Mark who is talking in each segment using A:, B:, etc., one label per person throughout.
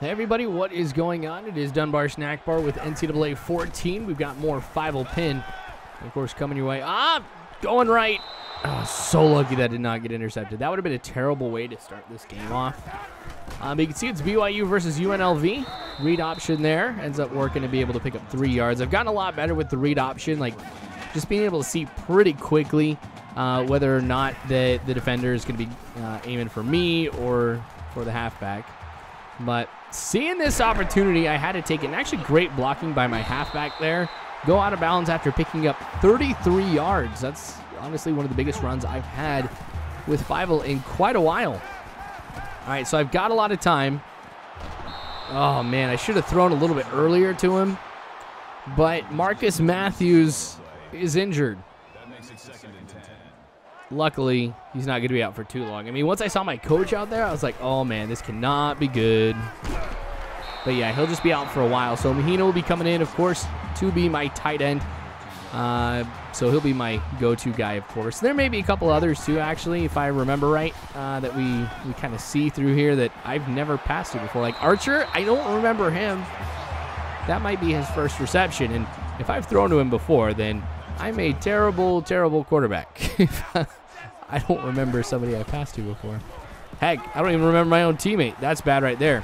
A: Hey everybody, what is going on? It is Dunbar Snack Bar with NCAA 14. We've got more Fievel pin, of course, coming your way. Going right. Oh, so lucky that did not get intercepted. That would have been a terrible way to start this game off. But you can see it's BYU versus UNLV. Read option there. Ends up working to be able to pick up 3 yards. I've gotten a lot better with the read option, like just being able to see pretty quickly whether or not the defender is going to be aiming for me or for the halfback. But seeing this opportunity, I had to take it. And actually great blocking by my halfback there. Go out of bounds after picking up 33 yards. That's honestly one of the biggest runs I've had with Fievel in quite a while. All right, so I've got a lot of time. Oh, man, I should have thrown a little bit earlier to him. But Marcus Matthews is injured. Luckily, he's not going to be out for too long. I mean, once I saw my coach out there, I was like, oh, man, this cannot be good. But, yeah, he'll just be out for a while. So Mahina will be coming in, of course, to be my tight end. So he'll be my go-to guy, of course. There may be a couple others, too, actually, if I remember right, that we kind of see through here that I've never passed to before. Like Archer, I don't remember him. That might be his first reception. And if I've thrown to him before, then I'm a terrible, terrible quarterback. I don't remember somebody I passed to before. Heck, I don't even remember my own teammate. That's bad right there.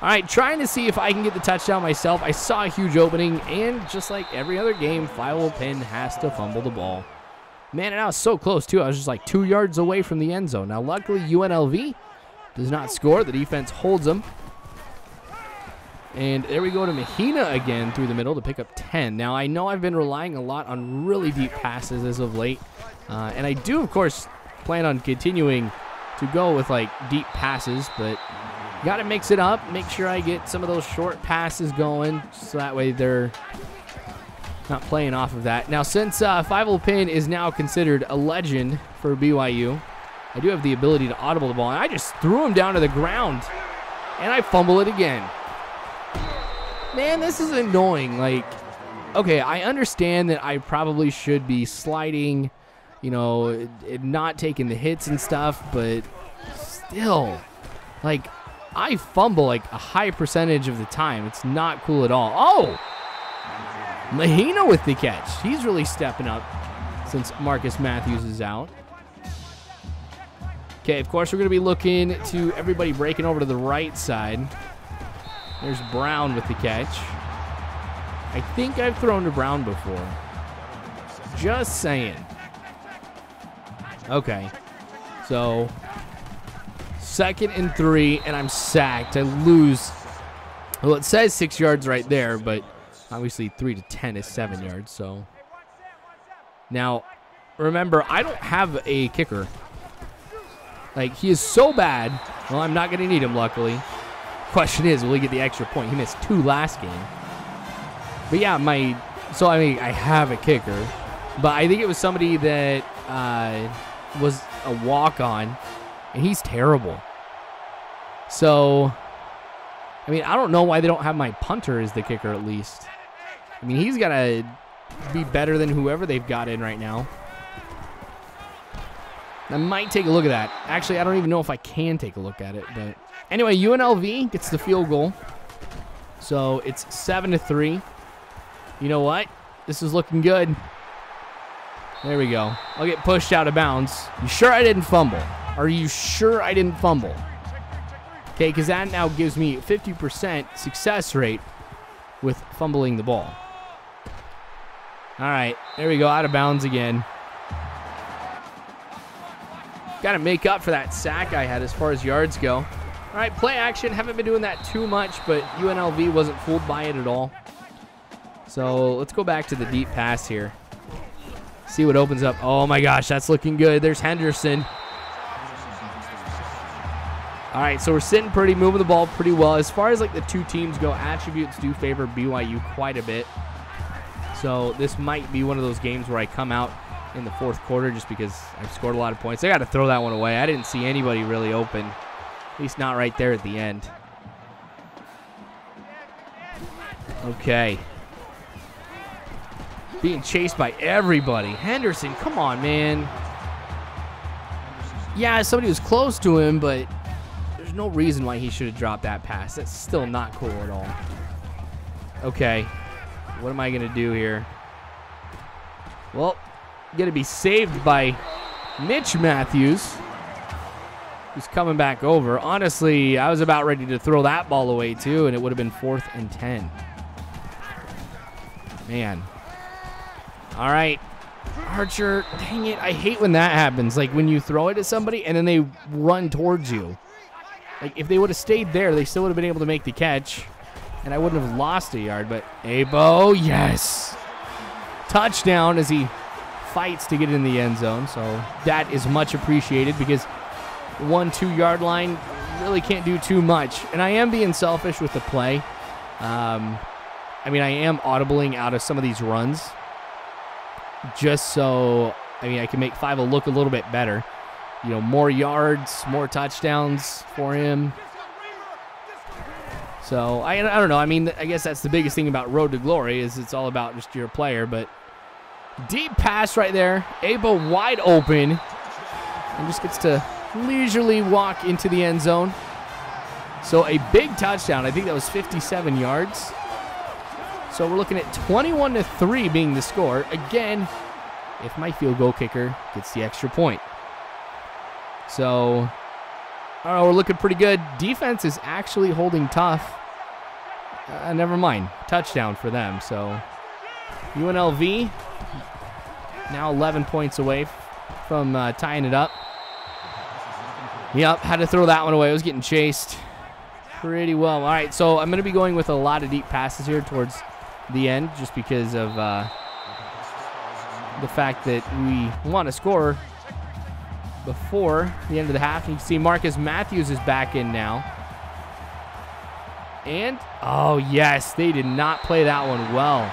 A: All right, trying to see if I can get the touchdown myself. I saw a huge opening, and just like every other game, Fievel Pin has to fumble the ball. Man, and I was so close, too. I was just like 2 yards away from the end zone. Now, luckily, UNLV does not score. The defense holds them. And there we go to Mahina again through the middle to pick up 10. Now, I know I've been relying a lot on really deep passes as of late. And I do, of course, plan on continuing to go with, like, deep passes. But got to mix it up. Make sure I get some of those short passes going. So that way they're not playing off of that. Now, since Fievel Pin is now considered a legend for BYU, I do have the ability to audible the ball. And I just threw him down to the ground. And I fumble it again. Man, this is annoying. Like, okay, I understand that I probably should be sliding, you know, not taking the hits and stuff, but still, like, I fumble like a high percentage of the time. It's not cool at all. Oh! Mahina with the catch. He's really stepping up since Marcus Matthews is out. Okay, of course, we're going to be looking to everybody breaking over to the right side. There's Brown with the catch. I think I've thrown to Brown before. Just saying. Okay. So, 2nd and 3, and I'm sacked. I lose. Well, it says 6 yards right there, but obviously 3 to 10 is 7 yards. So, now, remember, I don't have a kicker. Like, he is so bad. Well, I'm not going to need him, luckily. Question is, will he get the extra point? He missed 2 last game. But yeah, I have a kicker, but I think it was somebody that was a walk-on, and he's terrible. So, I mean, I don't know why they don't have my punter as the kicker at least. I mean, he's got to be better than whoever they've got in right now. I might take a look at that. Actually, I don't even know if I can take a look at it, but anyway, UNLV gets the field goal. So it's 7 to 3. You know what? This is looking good. There we go. I'll get pushed out of bounds. You sure I didn't fumble? Are you sure I didn't fumble? Okay, because that now gives me 50% success rate with fumbling the ball. All right, there we go, out of bounds again. Got to make up for that sack I had as far as yards go. All right, play action. Haven't been doing that too much, but UNLV wasn't fooled by it at all. So let's go back to the deep pass here. See what opens up. Oh, my gosh, that's looking good. There's Henderson. All right, so we're sitting pretty, moving the ball pretty well. As far as, like, the two teams go, attributes do favor BYU quite a bit. So this might be one of those games where I come out in the 4th quarter just because I've scored a lot of points. I got to throw that one away. I didn't see anybody really open, at least not right there at the end. Okay. Being chased by everybody. Henderson, come on, man. Yeah, somebody was close to him, but there's There's no reason why he should have dropped that pass. That's still not cool at all. Okay. What am I going to do here? Well, going to be saved by Mitch Matthews, who's coming back over. Honestly, I was about ready to throw that ball away too, and it would have been 4th and 10. Man. All right. Archer, dang it. I hate when that happens. Like when you throw it at somebody and then they run towards you. Like if they would have stayed there, they still would have been able to make the catch, and I wouldn't have lost a yard. But Abo, yes. Touchdown as he fights to get in the end zone. So that is much appreciated because 1-2 yard line really can't do too much. And I am being selfish with the play. I mean, I am audibling out of some of these runs just so, I can make Fievel look a little bit better. You know, more yards, more touchdowns for him. So, I don't know. I mean, I guess that's the biggest thing about Road to Glory is it's all about just your player. But deep pass right there. Abo wide open. And just gets to leisurely walk into the end zone. So, a big touchdown. I think that was 57 yards. So we're looking at 21-3 being the score. Again, if my field goal kicker gets the extra point. So, I don't know, we're looking pretty good. Defense is actually holding tough. Never mind. Touchdown for them. So, UNLV now 11 points away from tying it up. Yep, had to throw that one away. I was getting chased pretty well. All right, so I'm going to be going with a lot of deep passes here towards the end just because of the fact that we want to score before the end of the half. You can see Marcus Matthews is back in now. And, oh yes, they did not play that one well.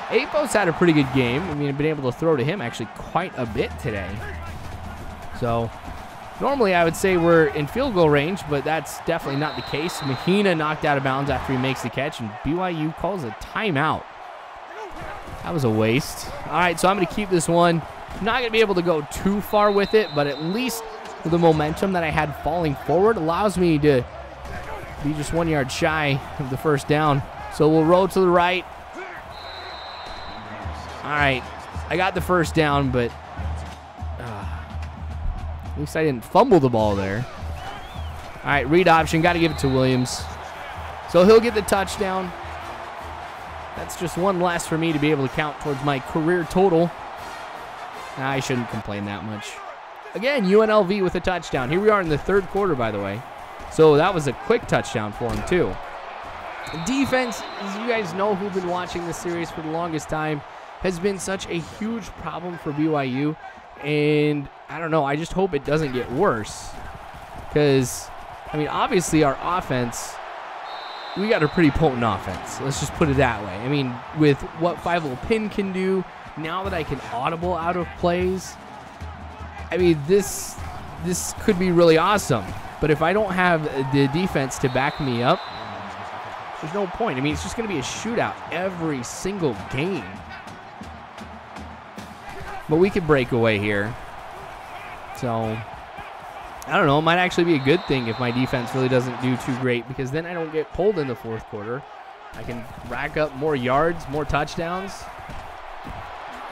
A: Apos had a pretty good game. I mean, I've been able to throw to him actually quite a bit today. So, normally I would say we're in field goal range, but that's definitely not the case. Mahina knocked out of bounds after he makes the catch, and BYU calls a timeout. That was a waste. All right, so I'm going to keep this one. I'm not going to be able to go too far with it, but at least the momentum that I had falling forward allows me to be just 1 yard shy of the first down. So we'll roll to the right. All right, I got the first down, but at least I didn't fumble the ball there. All right, read option. Got to give it to Williams. So he'll get the touchdown. That's just one less for me to be able to count towards my career total. I shouldn't complain that much. Again, UNLV with a touchdown. Here we are in the third quarter, by the way. So that was a quick touchdown for him, too. Defense, as you guys know who've been watching this series for the longest time, has been such a huge problem for BYU. And I don't know, I just hope it doesn't get worse. Because, I mean, obviously our offense, we got a pretty potent offense. Let's just put it that way. I mean, with what Fievel Pin can do, now that I can audible out of plays, I mean, this could be really awesome. But if I don't have the defense to back me up, there's no point. I mean, it's just going to be a shootout every single game. But we could break away here. So, I don't know. It might actually be a good thing if my defense really doesn't do too great, because then I don't get pulled in the fourth quarter. I can rack up more yards, more touchdowns.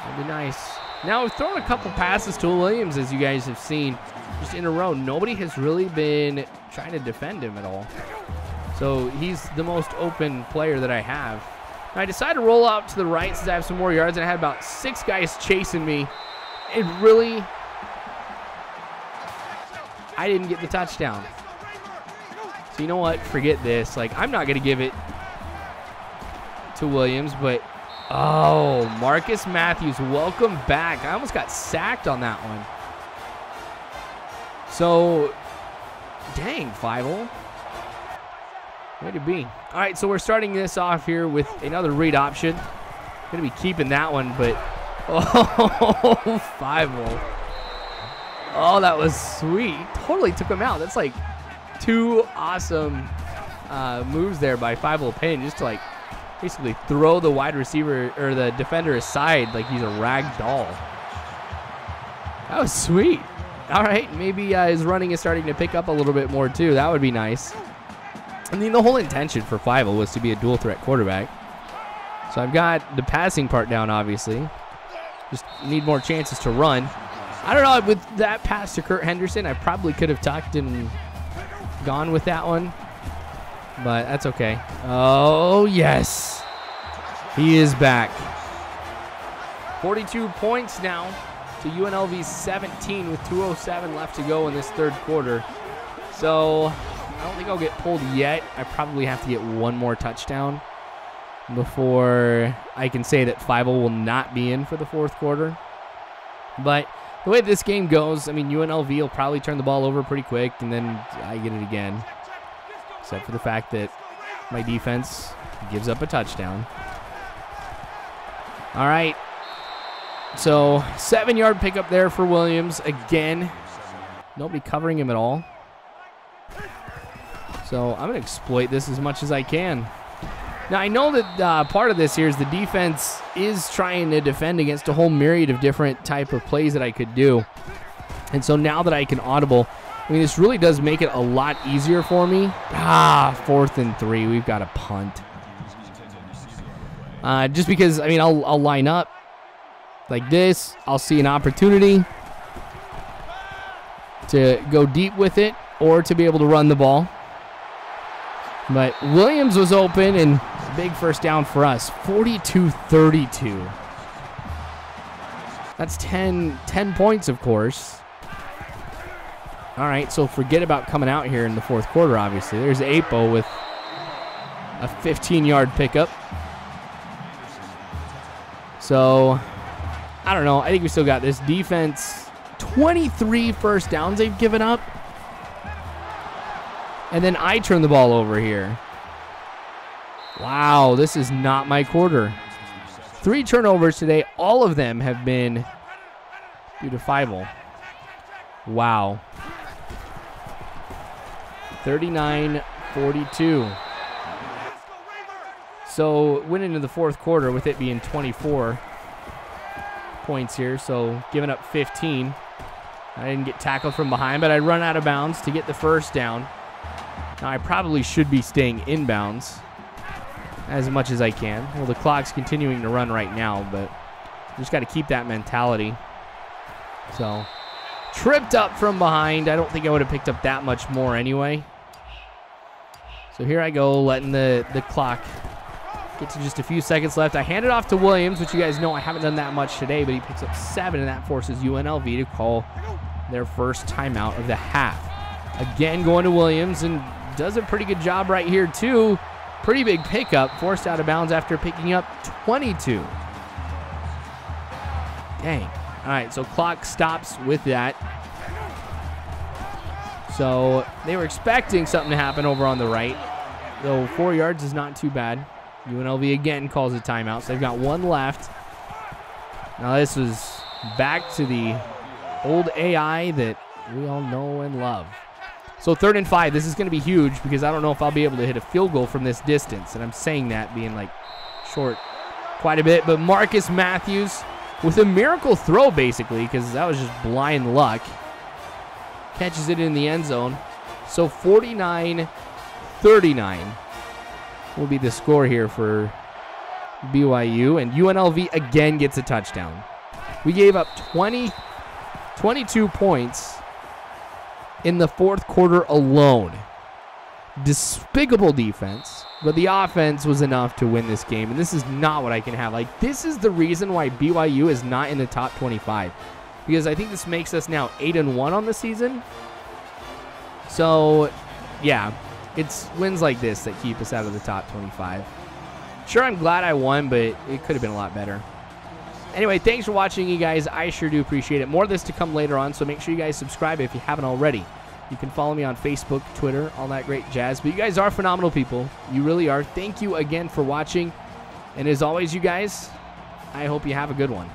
A: That'd be nice. Now, we've thrown a couple passes to Williams, as you guys have seen, just in a row. Nobody has really been trying to defend him at all. So, he's the most open player that I have. I decided to roll out to the right since I have some more yards, and I had about 6 guys chasing me. And really, I didn't get the touchdown. So you know what? Forget this. Like, I'm not going to give it to Williams, but oh, Marcus Matthews, welcome back. I almost got sacked on that one. So, dang, Fievel. Way to be. All right, so we're starting this off here with another read option. Going to be keeping that one, but oh, Fievel. Oh, that was sweet. Totally took him out. That's like 2 awesome moves there by Fievel Payne, just to like basically throw the wide receiver or the defender aside like he's a rag doll. That was sweet. All right, maybe his running is starting to pick up a little bit more too. That would be nice. I mean, the whole intention for Fievel was to be a dual threat quarterback. So I've got the passing part down, obviously. Just need more chances to run. I don't know, with that pass to Kurt Henderson, I probably could have tucked and gone with that one. But that's okay. Oh, yes. He is back. 42 points now to UNLV's 17 with 2:07 left to go in this third quarter. So I don't think I'll get pulled yet. I probably have to get one more touchdown before I can say that Fievel will not be in for the fourth quarter. But the way this game goes, I mean, UNLV will probably turn the ball over pretty quick, and then I get it again. Except for the fact that my defense gives up a touchdown. All right. So 7-yard pickup there for Williams. Again, nobody covering him at all. So I'm going to exploit this as much as I can. Now, I know that part of this here is the defense is trying to defend against a whole myriad of different type of plays that I could do. And so now that I can audible, I mean, this really does make it a lot easier for me. 4th and 3. We've got a punt. Just because, I mean, I'll line up like this. I'll see an opportunity to go deep with it or to be able to run the ball. But Williams was open, and big first down for us. 42-32. That's 10 points, of course. All right, so forget about coming out here in the fourth quarter, obviously. There's Apo with a 15-yard pickup. So, I don't know. I think we still got this. Defense, 23 first downs they've given up. And then I turn the ball over here. Wow, this is not my quarter. 3 turnovers today. All of them have been due to Fievel. Wow. 39-42. So went into the fourth quarter with it being 24 points here. So giving up 15. I didn't get tackled from behind, but I run out of bounds to get the first down. Now I probably should be staying inbounds as much as I can. Well, the clock's continuing to run right now, but just got to keep that mentality. So tripped up from behind. I don't think I would have picked up that much more anyway. So here I go, letting the clock get to just a few seconds left. I hand it off to Williams, which you guys know I haven't done that much today, but he picks up 7, and that forces UNLV to call their first timeout of the half. Again, going to Williams, and does a pretty good job right here, too. Pretty big pickup, forced out of bounds after picking up 22. Dang. All right, so clock stops with that. So they were expecting something to happen over on the right, though 4 yards is not too bad. UNLV again calls a timeout, so they've got 1 left. Now this was back to the old AI that we all know and love. So 3rd and 5, this is going to be huge because I don't know if I'll be able to hit a field goal from this distance. And I'm saying that being like short quite a bit. But Marcus Matthews with a miracle throw basically, because that was just blind luck, catches it in the end zone. So 49-39 will be the score here for BYU. And UNLV again gets a touchdown. We gave up 22 points in the fourth quarter alone. Despicable defense, but the offense was enough to win this game, and this is not what I can have. Like, this is the reason why BYU is not in the top 25, because I think this makes us now 8-1 on the season. So, yeah, it's wins like this that keep us out of the top 25. Sure, I'm glad I won, but it could have been a lot better. Anyway, thanks for watching, you guys. I sure do appreciate it. More of this to come later on, so make sure you guys subscribe if you haven't already. You can follow me on Facebook, Twitter, all that great jazz. But you guys are phenomenal people. You really are. Thank you again for watching. And as always, you guys, I hope you have a good one.